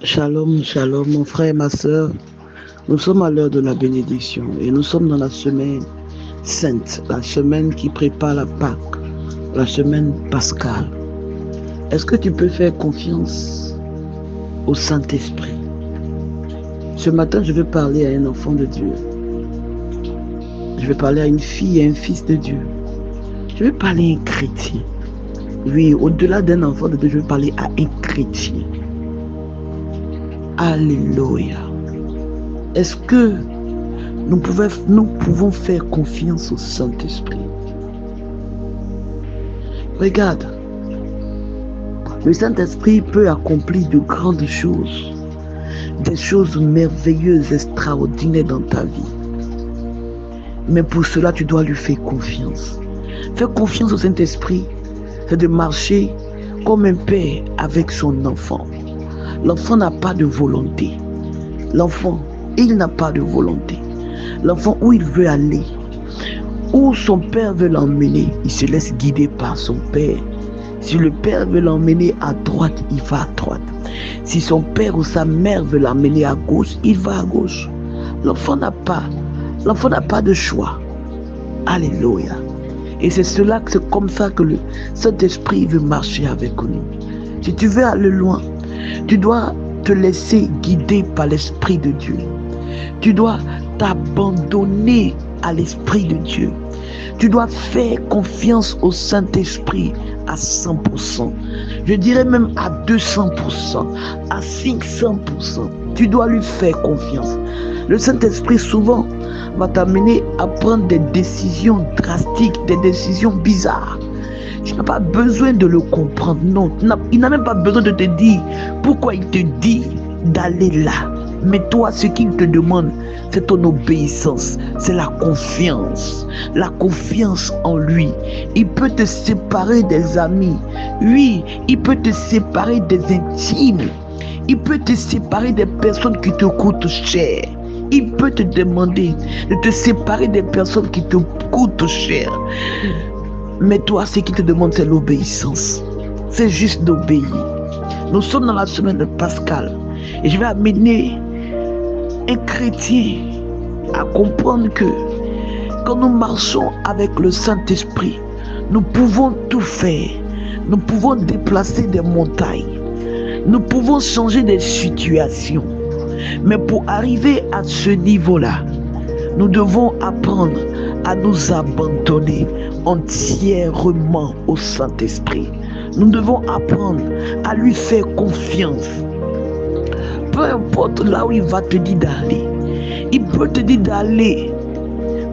Shalom, shalom, mon frère et ma soeur. Nous sommes à l'heure de la bénédiction et nous sommes dans la semaine sainte, la semaine qui prépare la Pâque, la semaine pascale. Est-ce que tu peux faire confiance au Saint-Esprit? Ce matin, je vais parler à un enfant de Dieu. Je vais parler à une fille et un fils de Dieu. Je vais parler à un chrétien. Oui, au-delà d'un enfant de Dieu, je vais parler à un chrétien. Alléluia. Est-ce que nous pouvons faire confiance au Saint-Esprit? Regarde, le Saint-Esprit peut accomplir de grandes choses, des choses merveilleuses, extraordinaires dans ta vie. Mais pour cela, tu dois lui faire confiance. Faire confiance au Saint-Esprit, c'est de marcher comme un père avec son enfant. L'enfant n'a pas de volonté. L'enfant, il n'a pas de volonté. L'enfant, où il veut aller, où son père veut l'emmener, il se laisse guider par son père. Si le père veut l'emmener à droite, il va à droite. Si son père ou sa mère veut l'emmener à gauche, il va à gauche. L'enfant n'a pas de choix. Alléluia. Et c'est comme ça que le Saint-Esprit veut marcher avec nous. Si tu veux aller loin, tu dois te laisser guider par l'Esprit de Dieu. Tu dois t'abandonner à l'Esprit de Dieu. Tu dois faire confiance au Saint-Esprit à 100%. Je dirais même à 200%, à 500%. Tu dois lui faire confiance. Le Saint-Esprit souvent va t'amener à prendre des décisions drastiques, des décisions bizarres. Tu n'as pas besoin de le comprendre, non. Il n'a même pas besoin de te dire pourquoi il te dit d'aller là. Mais toi, ce qu'il te demande, c'est ton obéissance, c'est la confiance en lui. Il peut te séparer des amis, oui, il peut te séparer des intimes, il peut te séparer des personnes qui te coûtent cher. Il peut te demander de te séparer des personnes qui te coûtent cher. Mais toi, ce qu'il te demande, c'est l'obéissance. C'est juste d'obéir. Nous sommes dans la semaine de Pascal. Et je vais amener un chrétien à comprendre que quand nous marchons avec le Saint-Esprit, nous pouvons tout faire. Nous pouvons déplacer des montagnes. Nous pouvons changer des situations. Mais pour arriver à ce niveau-là, nous devons apprendre à nous abandonner entièrement au Saint-Esprit. Nous devons apprendre à lui faire confiance. Peu importe là où il va te dire d'aller. Il peut te dire d'aller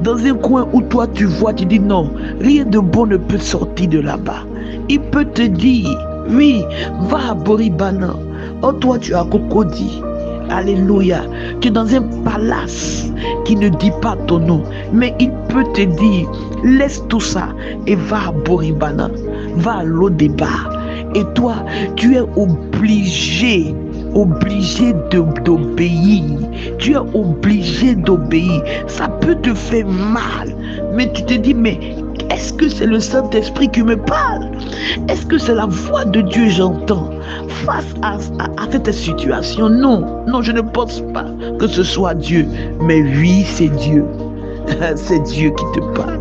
dans un coin où toi tu vois, tu dis non, rien de bon ne peut sortir de là-bas. Il peut te dire, oui, va à Boribana. Oh, toi tu as Cocody. Alléluia. Tu es dans un palace qui ne dit pas ton nom. Mais il peut te dire, laisse tout ça et va à Boribana. Va à Lodébar. Et toi, tu es obligé d'obéir. Tu es obligé d'obéir. Ça peut te faire mal. Mais tu te dis, mais est-ce que c'est le Saint-Esprit qui me parle? Est-ce que c'est la voix de Dieu j'entends face à cette situation? Non, je ne pense pas que ce soit Dieu. Mais oui, c'est Dieu. C'est Dieu qui te parle.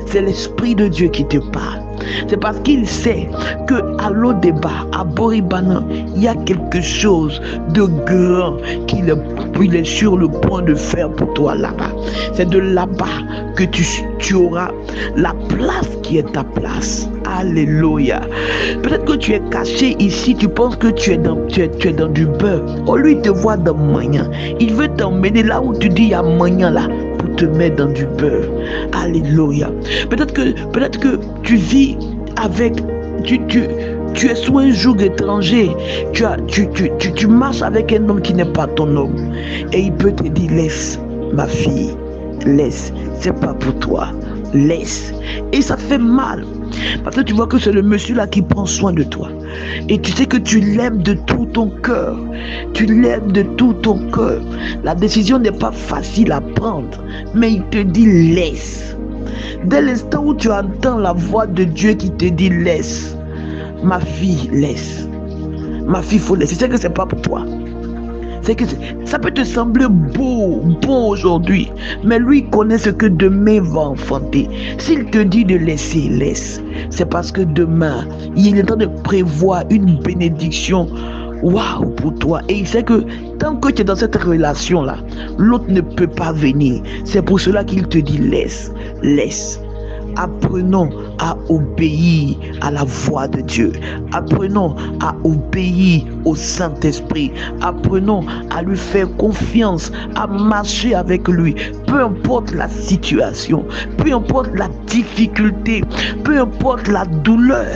C'est l'Esprit de Dieu qui te parle. C'est parce qu'il sait qu'à Lodébar, à Boribana, il y a quelque chose de grand qu'il est sur le point de faire pour toi là-bas. C'est de là-bas que tu auras la place qui est ta place. Alléluia. Peut-être que tu es caché ici, tu penses que tu es dans du beurre. Oh, lui, il te voit dans moyen. Il veut t'emmener là où tu dis il y a moyen là, pour te mettre dans du beurre. Alléluia. Peut-être que tu vis avec... Tu es sous un joug étranger. Tu marches avec un homme qui n'est pas ton homme. Et il peut te dire, laisse, ma fille, laisse. C'est pas pour toi. Laisse. Et ça fait mal. Parce que tu vois que c'est le monsieur là qui prend soin de toi. Et tu sais que tu l'aimes de tout ton cœur. Tu l'aimes de tout ton cœur. La décision n'est pas facile à prendre. Mais il te dit laisse. Dès l'instant où tu entends la voix de Dieu qui te dit laisse, ma fille, laisse. Ma fille, il faut laisser. Tu sais que c'est pas pour toi. C'est que ça peut te sembler bon aujourd'hui, mais lui connaît ce que demain va enfanter. S'il te dit de laisser, laisse. C'est parce que demain, il est temps de prévoir une bénédiction. Waouh pour toi. Et il sait que tant que tu es dans cette relation-là, l'autre ne peut pas venir. C'est pour cela qu'il te dit laisse, laisse. Apprenons à obéir à la voix de Dieu. Apprenons à obéir au Saint-Esprit. Apprenons à lui faire confiance, à marcher avec lui. Peu importe la situation, peu importe la difficulté, peu importe la douleur,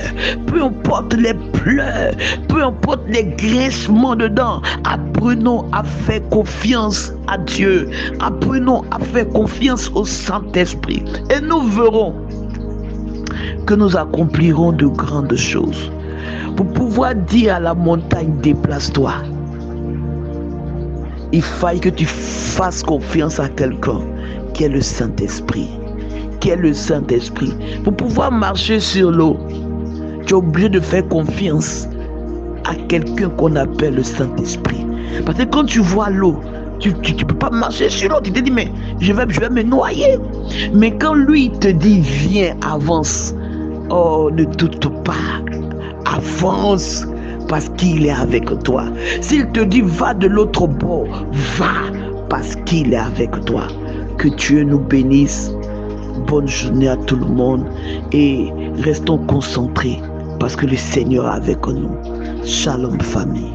peu importe les pleurs, peu importe les grincements dedans. Apprenons à faire confiance à Dieu. Apprenons à faire confiance au Saint-Esprit. Et nous verrons que nous accomplirons de grandes choses. Pour pouvoir dire à la montagne, déplace-toi, il faille que tu fasses confiance à quelqu'un qui est le Saint-Esprit. Qui est le Saint-Esprit. Pour pouvoir marcher sur l'eau, tu es obligé de faire confiance à quelqu'un qu'on appelle le Saint-Esprit. Parce que quand tu vois l'eau, tu ne peux pas marcher sur l'eau. Tu te dis, mais je vais me noyer. Mais quand lui te dit, viens, avance. Oh, ne doute pas. Avance parce qu'il est avec toi. S'il te dit, va de l'autre bord, va parce qu'il est avec toi. Que Dieu nous bénisse. Bonne journée à tout le monde. Et restons concentrés parce que le Seigneur est avec nous. Shalom famille.